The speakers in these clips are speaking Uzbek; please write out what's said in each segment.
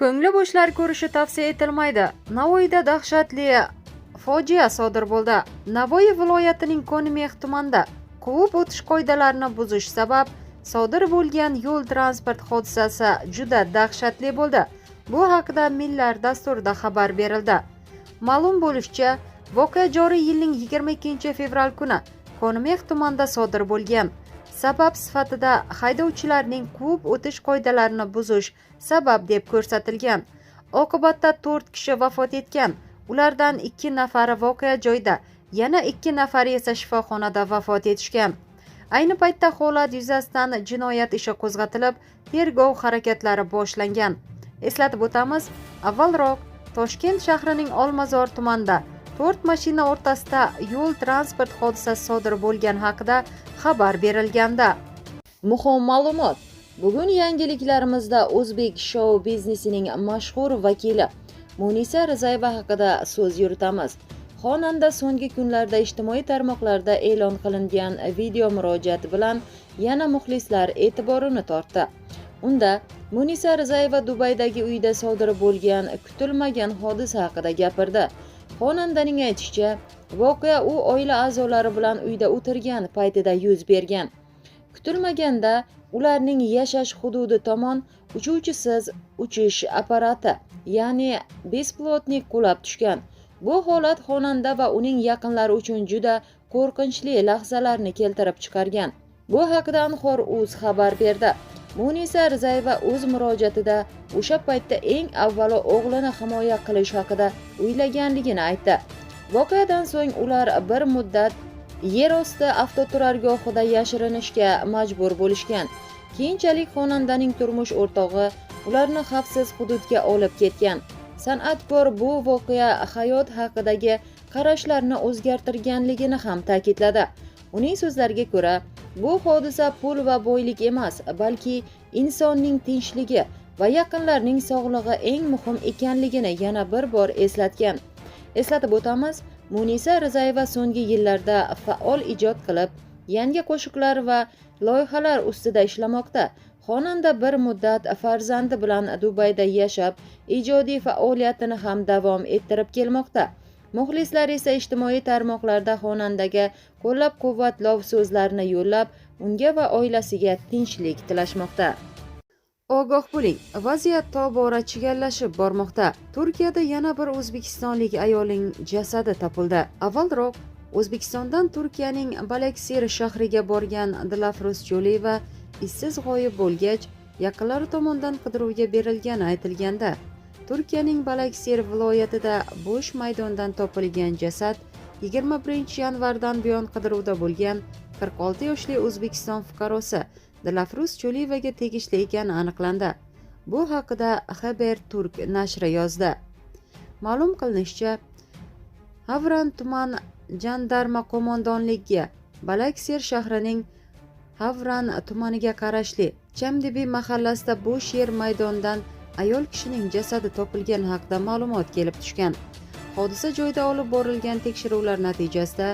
Ko'ngli bo'shlar ko'rishi tavsiya etilmaydi. Navoiyda dahshatli fojia sodir bo'ldi. Navoiy viloyatining Ko'nmex tumanida quvib o'tish qoidalarini buzish sabab sodir bo'lgan yo'l transport hodisasi juda dahshatli bo'ldi. Bu haqida Millar dasturida xabar berildi. Ma'lum bo'lishicha, voqea joriy yilning 22-fevral kuni Ko'nmex tumanida sodir bo'lgan. Sabab sifatida haydovchilarning quvib o'tish qoidalarini buzish sabab deb ko'rsatilgan. Oqibatda 4 kishi vafot etgan. Ulardan 2 nafari voqea joyida, yana 2 nafari esa shifoxonada vafot etishgan. Ayni paytda holat yuzasidan jinoyat ishi qo'zg'atilib, tergov harakatlari boshlangan. Eslatib o'tamiz, avvalroq Toshkent shahrining Olmazor tumanida 4 mashina o'rtasida yo'l transport hodisasi sodir bo'lgani haqida xabar berilganda. Muhim ma'lumot. Bugun yangiliklarimizda o'zbek shou biznesining mashhur vakili Munisa Rizayeva haqida so'z yuritamiz. Xonanda so'nggi kunlarda ijtimoiy tarmoqlarda e'lon qilingan video murojaati bilan yana muxlislar e'tiborini tortdi. Unda Munisa Rizayeva Dubaydagi uyida sodir bo'lgan kutilmagan hodisa haqida gapirdi. Xonandaning aytishicha, voqea u oila a'zolari bilan uyda o'tirgan paytida yuz bergan. Kutilmaganda ularning yashash hududi tomon uchuvchisiz uchish apparati, ya'ni bespilotnik qulab tushgan. Bu holat xonanda va uning yaqinlari uchun juda qo'rqinchli lahzalarni keltirib chiqargan. Bu haqida Anhor.uz xabar berdi. Munisa Rizayeva o'z murojaatida o'sha paytda eng avvalo o'g'lini himoya qilish haqida o'ylaganligini aytdi. Voqeadan so'ng ular bir muddat yer osti avtoturargohida yashirinishga majbur bo'lishgan. Keyinchalik xonandaning turmush o'rtog'i ularni xavfsiz hududga olib ketgan. San'atkor bu voqea hayot haqidagi qarashlarni o'zgartirganligini ham ta'kidladi. Uning so'zlariga ko'ra, bu hodisa pul va boylik emas, balki insonning tinchligi va yaqinlarning sog'lig'i eng muhim ekanligini yana bir bor eslatgan. Eslatib o'tamiz, Munisa Rizayeva so'nggi yillarda faol ijod qilib, yangi qo'shiqlar va loyihalar ustida ishlamoqda. Xonanda bir muddat farzandi bilan Dubayda yashab, ijodiy faoliyatini ham davom ettirib kelmoqda. Muxlislar esa ijtimoiy tarmoqlarda xonandaga qo'llab-quvvatlov so'zlarini yo'llab, unga va oilasiga tinchlik tilashmoqda. Ogoh bo'ling, vaziyat tobora chigallashib bormoqda. Turkiyada yana bir o'zbekistonlik ayolning jasadi topildi. Avvalroq O'zbekistondan Turkiyaning Balaksir shahriga borgan Dilafruz Choliyeva izsiz g'oyib bo'lgach, yaqinlari tomonidan qidiruvga berilgani aytilganda, Turkiyaning Balaksir viloyatida bo'sh maydondan topilgan jasad 21-yanvardan buyon qidiruvda bo'lgan 46 yoshli O'zbekiston fuqarosi Dilafruz Choliyevaga tegishli ekani aniqlandi. Bu haqida Haberturk nashri yozdi. Ma'lum qilinishicha, Havran tuman jandarma qo'mondonligiga Balaksir shahrining Havran tumaniga qarashli Chamdibi mahallasida bo'sh yer maydonidan ayol kishining jasadi topilgani haqida ma'lumot kelib tushgan. Hodisa joyida olib borilgan tekshiruvlar natijasida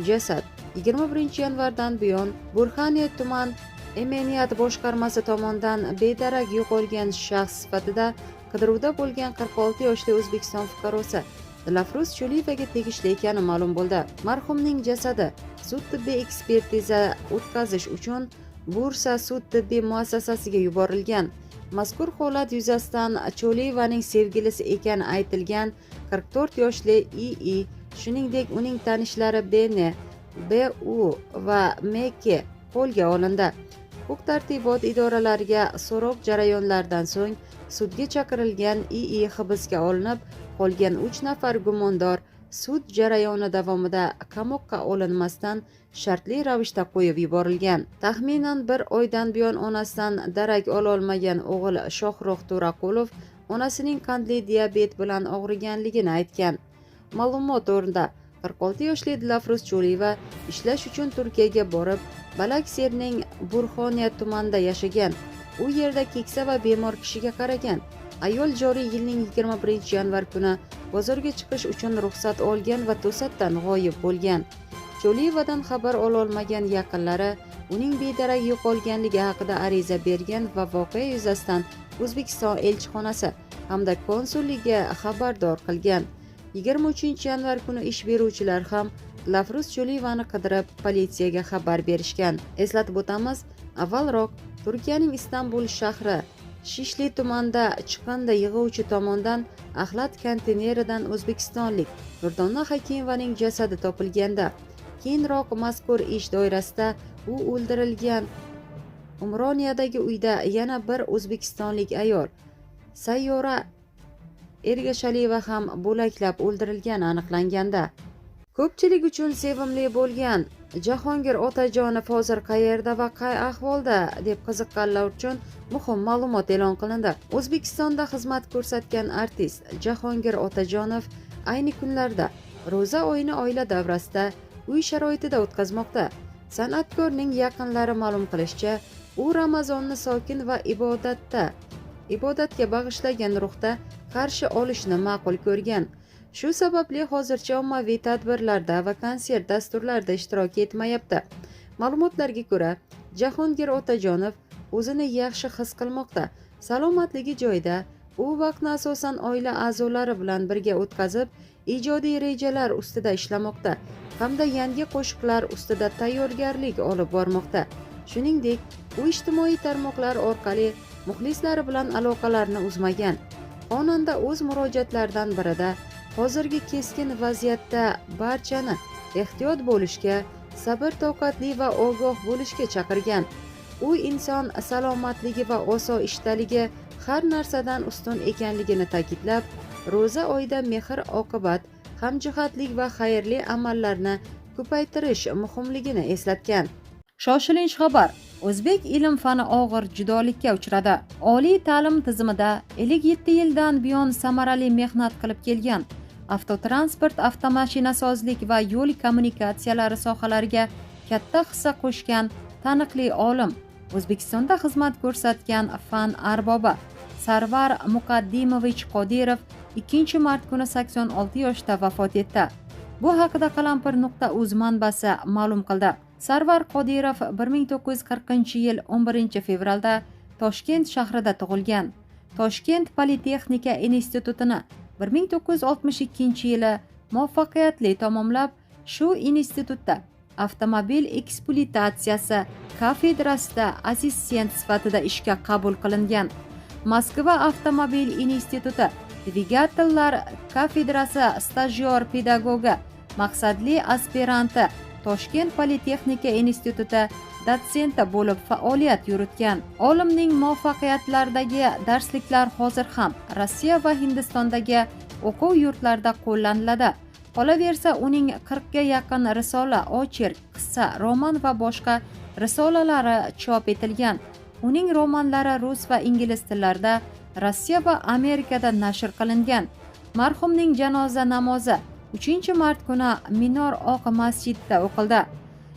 jasad 21-yanvardan buyon Burxaniya tuman Emeniyat boshqarmasi tomonidan bedarak yo'qolgan shaxs sifatida qidiruvda bo'lgan 46 yoshli O'zbekiston fuqarosi Dilafruz Choliyevaga tegishli ekani ma'lum bo'ldi. Marhumning jasadi sud tibbiy ekspertiza o'tkazish uchun Bursa sud tibbiy muassasasiga yuborilgan. Mazkur holat yuzasidan Choliyevaning sevgilisi ekani aytilgan 44 yoshli I.I, shuningdek uning tanishlari BN, BU va MK qo'lga olindi. Huquq-tartibot idoralariga so'roq jarayonlaridan so'ng sudga chaqirilgan I.I hibsga olinib, qolgan 3 nafar gumondor sud jarayoni davomida qamoqqa olinmasdan shartli ravishda qo'yib yuborilgan. Taxminan bir oydan buyon onasidan darak ololmagan o'g'il Shohruh To'raqulov onasining qandli diabet bilan og'riganligini aytgan. Ma'lumot o'rnida 46 yoshli Dilafruz Choliyeva ishlash uchun Turkiyaga borib, Balaksirning Burxoniya tumanida yashagan. U yerda keksa va bemor kishiga qaragan. Ayol joriy yilning 21-yanvar kuni bozorga chiqish uchun ruxsat olgan va to'satdan g'oyib bo'lgan. Choliyevadan xabar ololmagan yaqinlari uning bedarak yo'qolganligi haqida ariza bergan va voqea yuzasidan O'zbekiston elchixonasi hamda konsulligiga xabardor qilgan. 23 yanvar kuni ish beruvchilar ham Lafruz Cho'liyevani qidirib politsiyaga xabar berishgan. Eslatib o'tamiz, avvalroq Turkiyaning Istanbul shahri Shishli tumanida chiqindi yig'uvchi tomonidan axlat konteyneridan o'zbekistonlik Durdona Hakimevaning jasadi topilganda, keyinroq mazkur ish doirasida u o'ldirilgan. Umroniyadagi uyda yana bir o'zbekistonlik ayol Sayyora Ergashaliyeva ham bo'laklab o'ldirilgani aniqlanganda, ko'pchilik uchun sevimli bo'lgan Jahongir Otajonov hozir qayerda va qay ahvolda deb qiziqqanlar uchun muhim ma'lumot e'lon qilindi. O'zbekistonda xizmat ko'rsatgan artist Jahongir Otajonov ayni kunlarda ro'za oyini oila davrasida uy sharoitida o'tkazmoqda. San'atkorning yaqinlari ma'lum qilishicha, u Ramazonni sokin va ibodatga bag'ishlangan ruhda qarshi olishni ma'qul ko'rgan. Shu sababli hozircha ommaviy tadbirlarda va konsert dasturlarida ishtirok etmayapti. Ma'lumotlarga ko'ra, Jahongir Otajonov o'zini yaxshi his qilmoqda, salomatligi joyida. U vaqtni asosan oila a'zolari bilan birga o'tkazib, ijodiy rejalar ustida ishlamoqda hamda yangi qo'shiqlar ustida tayyorgarlik olib bormoqda. Shuningdek, u ijtimoiy tarmoqlar orqali muxlislari bilan aloqalarni uzmagan. Xonanda o'z murojaatlaridan birida hozirgi keskin vaziyatda barchani ehtiyot bo'lishga, sabr-toqatli va ogoh bo'lishga chaqirgan. U inson salomatligi va osoyishtaligi har narsadan ustun ekanligini ta'kidlab, ro'za oyida mehr-oqibat, hamjihatlik va xayrli amallarni ko'paytirish muhimligini eslatgan. Shoshilinch xabar. O'zbek ilm-fani og'ir judolikka uchradi. Oliy ta'lim tizimida 57 yildan buyon samarali mehnat qilib kelgan, avtotransport, avtomashinasozlik va yo'l kommunikatsiyalari sohalariga katta hissa qo'shgan taniqli olim, O'zbekistonda xizmat ko'rsatgan fan arbobi Sarvar Muqaddimovich Qodirov 2 mart kuni 86 yoshda vafot etdi. Bu haqida qalampir.uz manbasi ma'lum qildi. Sarvar Qodirov 1940-yil 11 fevralda Toshkent shahrida tug'ilgan. Toshkent Politexnika institutini 1962-yili muvaffaqiyatli tamomlab, shu institutda avtomobil ekspluatatsiyasi kafedrasida assistent sifatida ishga qabul qilingan. Moskva avtomobil instituti dvigatellar kafedrasi stajyor pedagogi, maqsadli aspiranti, Toshkent Politexnika instituti dotsenti bo'lib faoliyat yuritgan. Olimning muvaffaqiyatlaridagi darsliklar hozir ham Rossiya va Hindistondagi o'quv yurtlarida qo'llaniladi. Qolaversa, uning 40 ga yaqin risola, ocherk, qissa, roman va boshqa risolalari chop etilgan. Uning romanlari rus va ingliz tillarida Rossiya va Amerikada nashr qilingan. Marhumning janoza namozi 3-mart kuni Minor Oq masjidida o'qildi.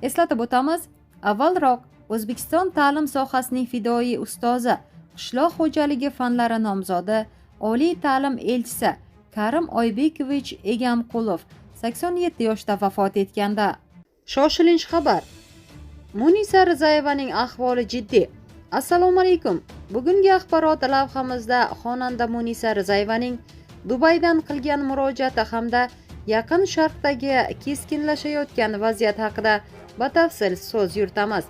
Eslatib o'tamiz, avvalroq O'zbekiston ta'lim sohasining fidoyi ustozi, qishloq xo'jaligi fanlari nomzodi, oliy ta'lim elchisi Karim Oybekovich Egamqulov 87 yoshda vafot etganda. Shoshilinch xabar. Munisa Rizayevaning ahvoli jiddiy. Assalomu alaykum. Bugungi axborot lavhamizda xonanda Munisa Rizayevaning Dubaydan qilgan murojaati hamda Yaqin Sharqdagi keskinlashayotgan vaziyat haqida batafsil so'z yuritamiz.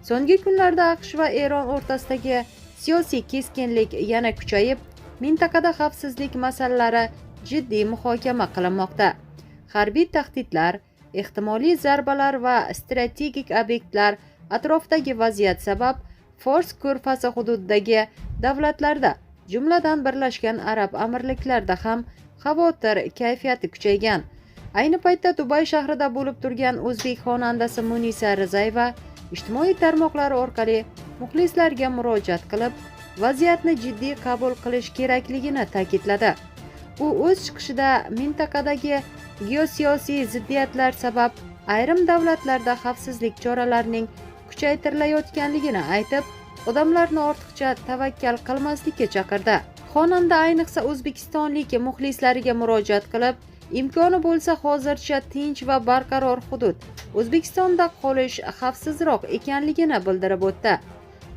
So'nggi kunlarda AQSh va Eron o'rtasidagi siyosiy keskinlik yana kuchayib, mintaqada xavfsizlik masalalari jiddiy muhokama qilinmoqda. Harbiy tahdidlar, ehtimoliy zarbalar va strategik obyektlar atrofidagi vaziyat sabab Fors ko'rfazi hududidagi davlatlarda, jumladan Birlashgan Arab Amirliklarida ham xavotir kayfiyati kuchaygan. Ayni paytda Dubay shahrida bo'lib turgan o'zbek xonandasi Munisa Rizayeva ijtimoiy tarmoqlar orqali muxlislarga murojaat qilib, vaziyatni jiddiy qabul qilish kerakligini ta'kidladi. U o'z chiqishida mintaqadagi geosiyosiy ziddiyatlar sabab ayrim davlatlarda xavfsizlik choralarining kuchaytirilayotganligini aytib, odamlarni ortiqcha tavakkal qilmaslikka chaqirdi. Xonanda ayniqsa o'zbekistonlik muxlislariga murojaat qilib, imkoni bo'lsa hozircha tinch va barqaror hudud O'zbekistonda qolish xavfsizroq ekanligini bildirib o'tdi.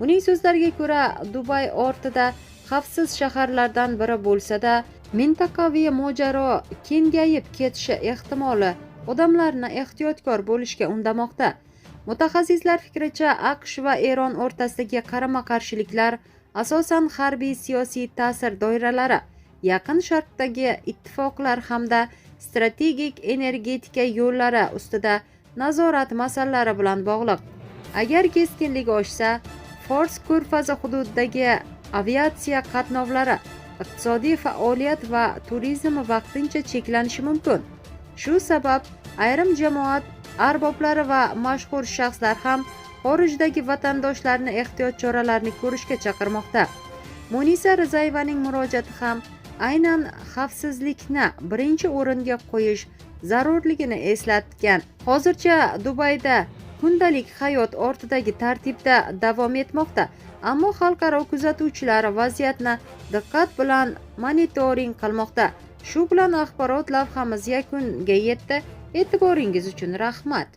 Uning so'zlariga ko'ra, Dubay ortida xavfsiz shaharlardan biri bo'lsa-da, mintaqaviy mojaro kengayib ketishi ehtimoli odamlarni ehtiyotkor bo'lishga undamoqda. Mutaxassislar fikricha, AQSh va Eron o'rtasidagi qarama-qarshiliklar asosan harbiy-siyosiy ta'sir doiralari, Yaqin Sharqdagi ittifoqlar hamda strategik energetika yo'llari ustida nazorat masalalari bilan bog'liq. Agar keskinlik oshsa, Fors ko'rfazi hududidagi aviatsiya qatnovlari, iqtisodiy faoliyat va turizm vaqtincha cheklanishi mumkin. Shu sabab ayrim jamoat arboblari va mashhur shaxslar ham xorijdagi vatandoshlarni ehtiyot choralarini ko'rishga chaqirmoqda. Munisa Rizayevaning murojaati ham aynan xavfsizlikni birinchi o'ringa qo'yish zarurligini eslatgan. Hozircha Dubayda kundalik hayot ortidagi tartibda davom etmoqda, ammo xalqaro kuzatuvchilar vaziyatni diqqat bilan monitoring qilmoqda. Shu bilan axborot lavhamiz yakuniga yetdi. E'tiboringiz uchun rahmat.